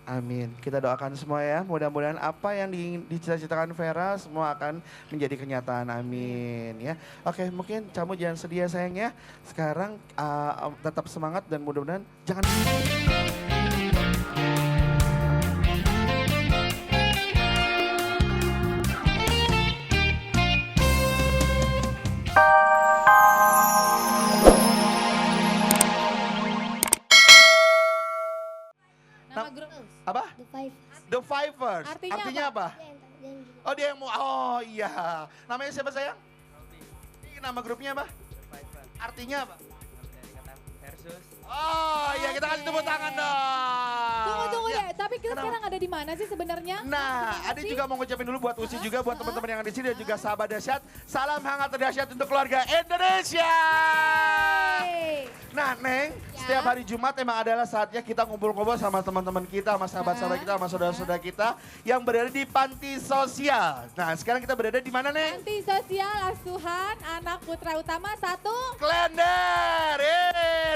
Amin. Kita doakan semua ya. Mudah-mudahan apa yang dicita-citakan Vera semua akan menjadi kenyataan. Amin ya. Oke, mungkin kamu jangan sedih ya sayang ya. Sekarang tetap semangat dan mudah-mudahan jangan. Nama grup Apa? The Five. The Fivers. Artinya apa? Oh dia yang mau. Oh iya. Namanya siapa sayang? Ini nama grupnya apa? Artinya apa? Dari kata versus. Oh iya kita kasih tepuk tangan dong. Tunggu Ya. deh, tapi kita Kenapa? sekarang ada di mana sih sebenarnya? Nah, Adi juga mau ngucapin dulu buat Usi juga, buat teman-teman yang ada di sini dan juga sahabat dahsyat. Salam hangat dahsyat untuk keluarga Indonesia. Hey. Nah, Neng, setiap hari Jumat emang adalah saatnya kita ngumpul-ngumpul sama teman-teman kita, sama sahabat-sahabat kita, sama saudara-saudara kita yang berada di panti sosial. Nah, sekarang kita berada di mana, Neng? Panti Sosial Asuhan Anak Putra Utama 1. Klender.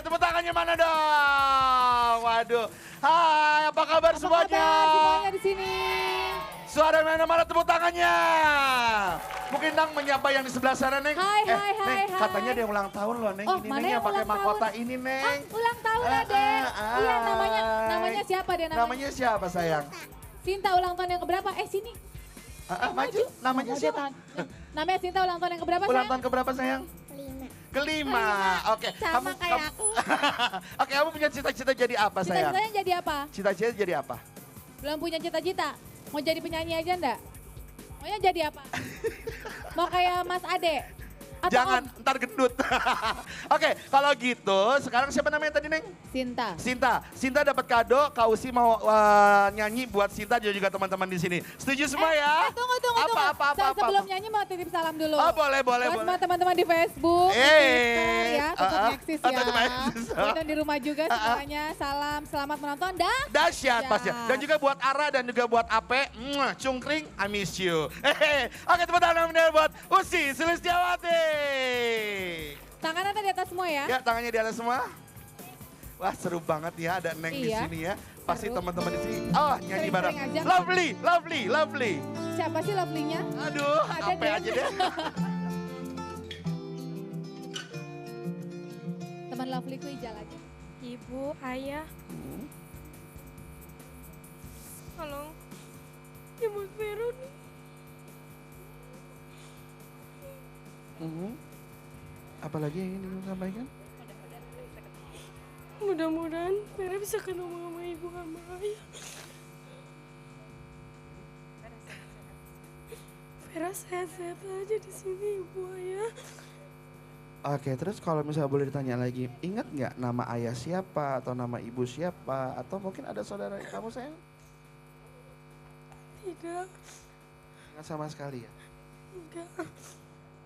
Tepuk tangannya mana dong? Waduh. Hai, apa kabar semuanya? Semuanya di sini. Suara mana tepuk tangannya? Mungkin Nang menyapa yang di sebelah sana, Neng. Hai, hai, Neng, hai, hai. katanya dia ulang tahun loh, Neng. Oh, Ini mana Neng yang yang pakai ulang tahun? mahkota ini, Neng. Ulang tahun Adek. Iya, namanya siapa deh namanya? Namanya siapa, sayang? Sinta ulang tahun yang keberapa? Sini. Maju. Namanya siapa? Namanya Sinta ulang tahun yang keberapa, Ulang sayang? tahun keberapa, sayang? Kelima. Kelima. Oke. Sama kayak aku. Oke, kamu punya cita-cita jadi apa, sayang? Cita-citanya jadi apa? Cita-cita jadi apa? Belum punya cita-cita. Mau jadi penyanyi aja enggak? Maunya jadi apa? Mau kayak Mas Ade? Atau Jangan, Om? ntar gendut. Oke, kalau gitu sekarang siapa namanya tadi, Neng? Sinta. Sinta dapat kado, Kak Usi mau nyanyi buat Sinta dan juga teman-teman di sini. Setuju semua ya? Tunggu. Apa? Sebelum nyanyi mau titip salam dulu. Oh, boleh. Buat semua teman-teman di Facebook, di Twitter ya, tetap eksis ya. tetap eksis. Buat yang di rumah juga semuanya, salam, selamat menonton dah. Dahsyat pasti. Dan juga buat Ara dan juga buat Ape, cungkring, I miss you. Oke, tepuk tangan buat Usi Sulistiawati. Tangannya tadi atas semua ya. Ya, tangannya di atas semua. Wah, seru banget ya ada Neng di Iya. sini ya. Pasti Seru. teman-teman di sini. Oh, nyanyi bareng. Sering-sering aja. Lovely. Siapa sih lovely-nya? Aduh, Ada Ape aja deh. Teman lovelyku Ijal aja. Ibu, ayah, tolong jemput Vero nih. Apalagi yang ingin disampaikan? Mudah-mudahan Vera bisa ketemu sama ibu sama ayah. Vera sehat-sehat aja di sini ibu ayah. Oke, terus kalau misalnya boleh ditanya lagi, ingat nggak nama ayah siapa atau nama ibu siapa atau mungkin ada saudara kamu sayang? Tidak, Ingat sama sekali ya? enggak.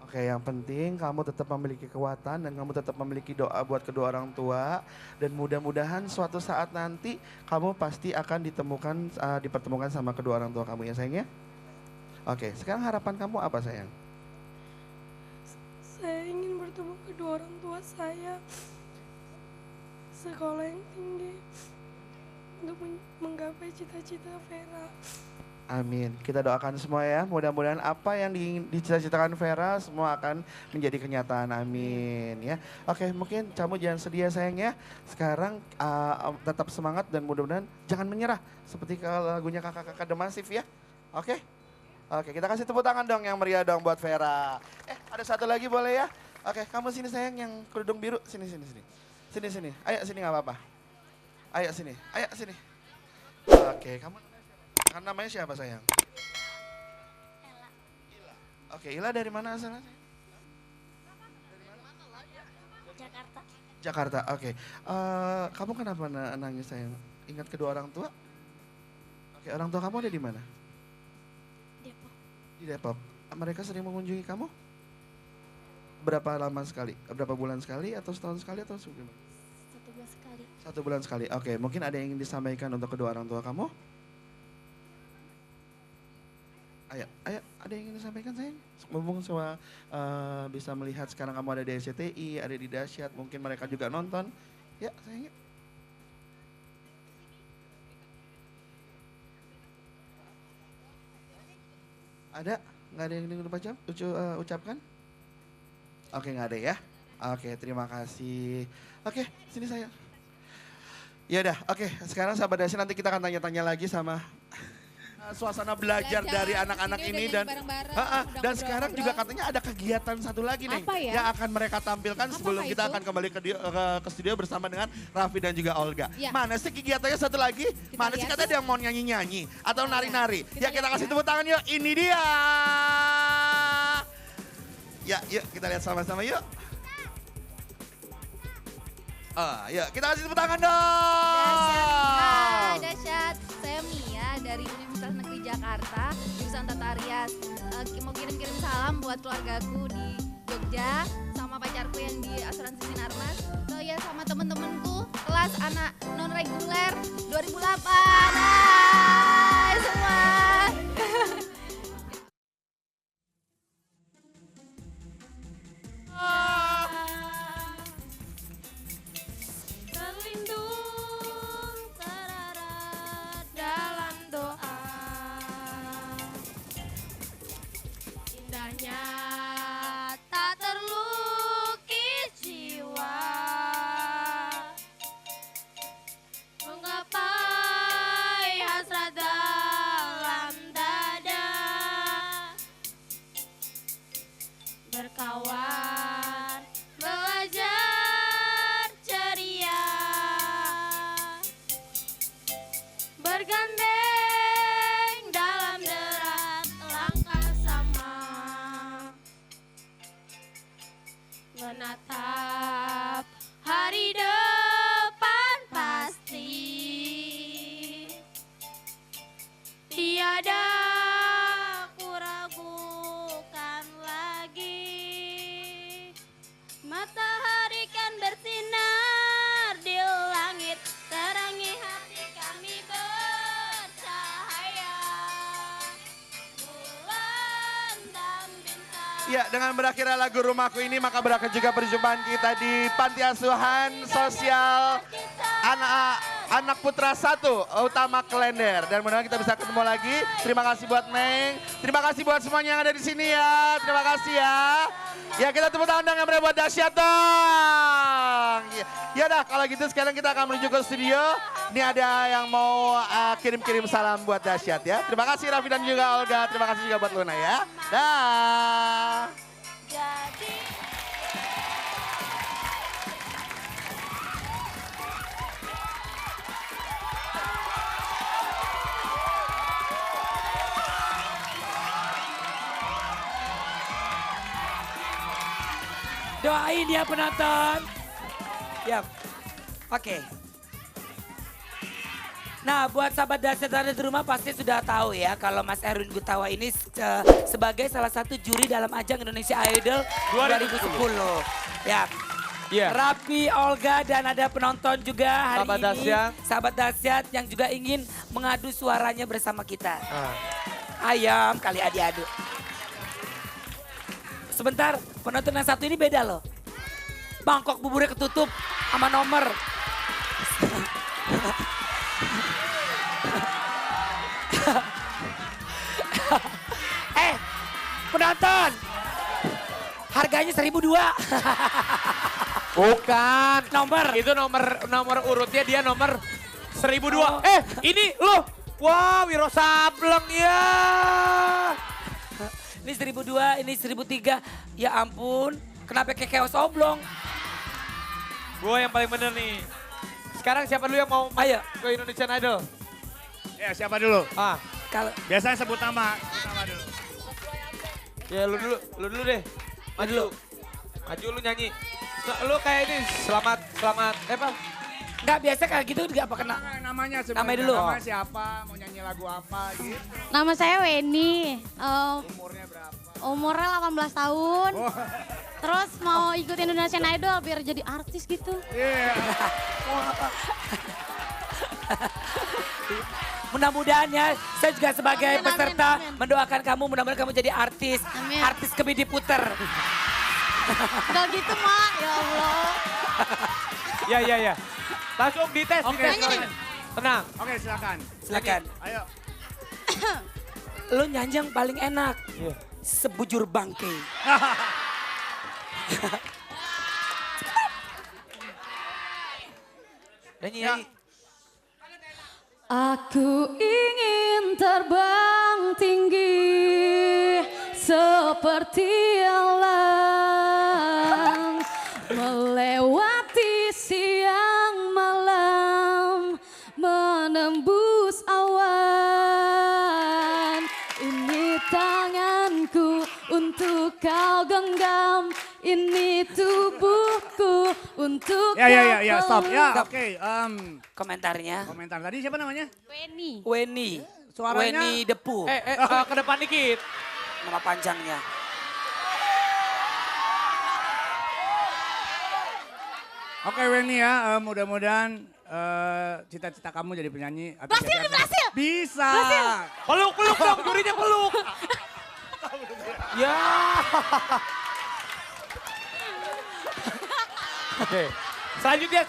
Oke, yang penting kamu tetap memiliki kekuatan dan kamu tetap memiliki doa buat kedua orang tua dan mudah-mudahan suatu saat nanti kamu pasti akan dipertemukan sama kedua orang tua kamu ya sayang ya. Oke, sekarang harapan kamu apa sayang? Saya ingin bertemu kedua orang tua saya. Sekolah yang tinggi untuk menggapai cita-cita Vera. Amin. Kita doakan semua ya. Mudah-mudahan apa yang dicita-citakan Vera semua akan menjadi kenyataan. Amin ya. Oke, mungkin kamu jangan sedih ya sayang ya. Sekarang tetap semangat dan mudah-mudahan jangan menyerah seperti lagunya kakak-kakak The Massive ya. Oke? Oke, kita kasih tepuk tangan dong yang meriah dong buat Vera. Ada satu lagi boleh ya? Oke, kamu sini sayang yang kerudung biru. Sini. Sini. Ayo sini nggak apa-apa. Ayo sini. Oke, kamu kan namanya siapa sayang? Ila. Oke, Ila dari mana asalnya? Jakarta. Jakarta, oke. Kamu kenapa nangis sayang? Ingat kedua orang tua? Oke, orang tua kamu ada di mana? Depok. Di Depok. Mereka sering mengunjungi kamu? Berapa lama sekali? Berapa bulan sekali atau setahun sekali atau gimana? 1 bulan sekali. 1 bulan sekali. Oke, mungkin ada yang ingin disampaikan untuk kedua orang tua kamu? Ayo, ada yang ingin disampaikan sayang? Mumpung semua bisa melihat sekarang kamu ada di SCTI, ada di Dahsyat, mungkin mereka juga nonton. Ya sayang. Ada? Nggak ada yang ingin ucapkan? Oke, nggak ada ya. Oke, terima kasih. Oke, sini saya. Ya udah, oke. Sekarang sahabat Dasya nanti kita akan tanya-tanya lagi sama suasana belajar dari anak-anak ini dan dan sekarang juga katanya ada kegiatan satu lagi nih Apa ya? yang akan mereka tampilkan sebelum Apakah kita itu? akan kembali ke studio bersama dengan Raffi dan juga Olga. Ya. Mana sih kegiatannya satu lagi? Mana sih lihat. katanya ada yang mau nyanyi-nyanyi atau Oh, nari-nari? ya. Ya Kita kita lihat kasih ya. tepuk tangan yuk. Ini dia. Ya, yuk kita lihat sama-sama yuk. Yuk kita kasih tepuk tangan dong. Hai Dasyat, saya Mia dari Universitas Negeri Jakarta, jurusan Tata Rias. Mau kirim-kirim salam buat keluargaku di Jogja, sama pacarku yang di asuransi Sinarmas. So ya sama temen-temenku, kelas anak non reguler 2008. Hai semua. Terlindung tererat dalam doa, indahnya tak terlukis jiwa, menggapai hasrat dalam dada, berkawan belajar ceria, bergandeng dalam derat langkah sama, menatap hari depan pasti, tiada ku ragukan lagi. Matahari kan bersinar di langit, terangi hati kami bercahaya. Bulan dan bintang. Ya, dengan berakhirnya lagu Rumahku ini maka berakhir juga perjumpaan kita di Panti Asuhan Sosial Anak Putra 1 Utama Klender. Dan mudah-mudahan kita bisa ketemu lagi. Terima kasih buat Neng. Terima kasih buat semuanya yang ada di sini ya. Terima kasih ya. Ya kita tepuk tangan yang benar buat Dasyat dong. Ya dah kalau gitu sekarang kita akan menuju ke studio. Ini ada yang mau kirim-kirim salam buat Dasyat ya. Terima kasih Raffi dan juga Olga. Terima kasih juga buat Luna ya. Dah. Jadi Doain ya penonton. Ya, oke. Nah, buat sahabat Dasyat ada di rumah pasti sudah tahu ya kalau Mas Erwin Gutawa ini sebagai salah satu juri dalam ajang Indonesia Idol 2010. Ya. Iya. Raffi, Olga dan ada penonton juga hari Sahabat ini. Dasyat. Sahabat Dasyat yang juga ingin mengadu suaranya bersama kita. Ayam kali adi-adu. Sebentar, penonton yang satu ini beda loh. Mangkok buburnya ketutup sama nomor. Penonton. Harganya 1.200. Bukan. Nomor. Itu nomor urutnya dia nomor 1002. Oh. Ini loh. Wah, Wiro Sableng ya. Ini 1.200, ini 1.300. Ya ampun, kenapa kayak keos oblong? Gue yang paling bener nih. Sekarang siapa dulu yang mau Ayo. ke Indonesian Idol? Ya siapa dulu? Kalau Biasanya sebut nama dulu. Ya lu dulu deh. Maju. Maju lu nyanyi. Lu kayak ini selamat apa? nggak biasa kayak gitu nggak apa kena. Namanya sebenarnya. Namanya dulu. Nama siapa, mau nyanyi lagu apa gitu. Nama saya Weni. Umurnya berapa? Umurnya 18 tahun. Oh. Terus mau ikut Indonesian Idol biar jadi artis gitu. Iya. Mudah-mudahan ya, saya juga sebagai Amin, peserta amin, amin. mendoakan kamu mudah-mudahan kamu jadi artis. Amin. Artis kebidi puter. Gak gitu mak, ya Allah. Ya. Langsung dites. Oke, dites. nyanyi nih. Tenang. Oke silakan. Silakan. Ayo. Lo nyanyi yang paling enak. Iya. Sebujur bangke. Nyanyi. Aku ingin terbang tinggi seperti elang, melewati siang malam, menembus awan. Ini tanganku untuk kau genggam, ini tubuhku untuk Ya, kau stop. Ya, Stop. oke. Komentarnya. Komentar tadi siapa namanya? Weni. Weni. Suaranya- Weni Depu. Ke depan dikit. Nama panjangnya. Oke Weni ya, mudah-mudahan cita-cita kamu jadi penyanyi. Berhasil. Bisa. Peluk dong, jurinya peluk. Ya. Oke. Selanjutnya.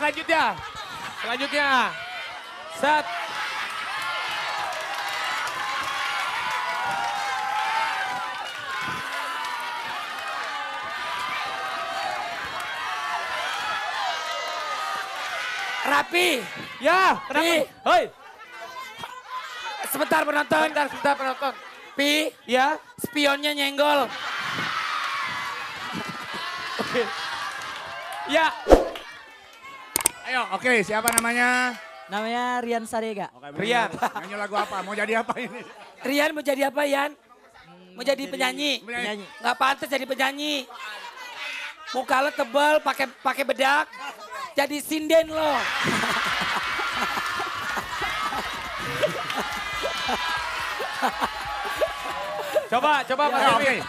Set. Rapi. Ya, kenapa? Pi. Hoi. Sebentar penonton. Sebentar penonton. Pi. Ya. Spionnya nyenggol. Oke. Ya. Ayo, oke, siapa namanya? Namanya Rian Sadega. Oke, Rian. Nyanyi lagu apa? Mau jadi apa ini? Rian mau jadi apa, Yan? Mau jadi penyanyi? Penyanyi. Nggak pantas jadi penyanyi. Muka lo tebal, pakai bedak. Jadi sinden lo. Coba Mas Ya, oke. Erwin.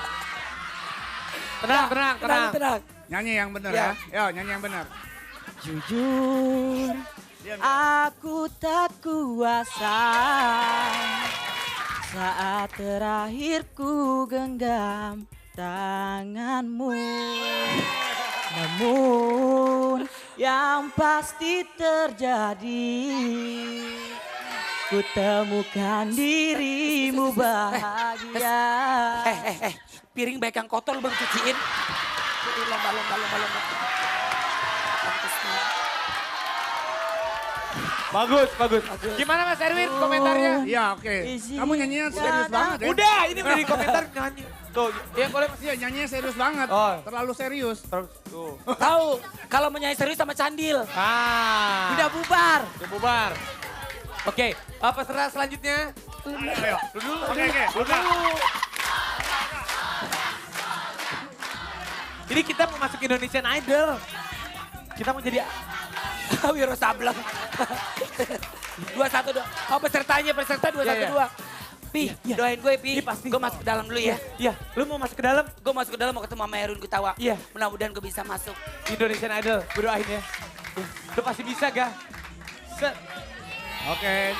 Tenang. Nyanyi yang benar Ya. ya. Yo, nyanyi yang benar. Jujur, aku tak kuasa saat terakhir ku genggam tanganmu. Namun yang pasti terjadi, ku temukan dirimu bahagia. Piring baik yang kotor lu bang cuciin. Lomba. Bagus. Gimana Mas Erwin komentarnya? Iya, oke. Kamu nyanyinya serius banget ya. Udah, ini dari komentar nyanyi. Tuh, ya boleh Mas. Iya, nyanyinya serius banget. Oh. Terlalu serius. Terus tuh. Tahu kalau menyanyi serius sama Candil. Udah bubar. bubar. Oke, peserta selanjutnya. Ayo. Lu dulu. Oke. Lu dulu. Ini kita mau masuk Indonesian Idol. Kita mau jadi Wiro Sableng. 2-1-2. Oh peserta 2-1-2. Pi, doain gue Pi. pasti. Gue masuk ke dalam dulu ya. Iya, lu mau masuk ke dalam Gue masuk ke dalam mau ketemu sama Erwin Gutawa. Iya. Mudah-mudahan gue bisa masuk. Indonesian Idol. Gue doain ya. Lu pasti bisa, Gah. Set. Oke.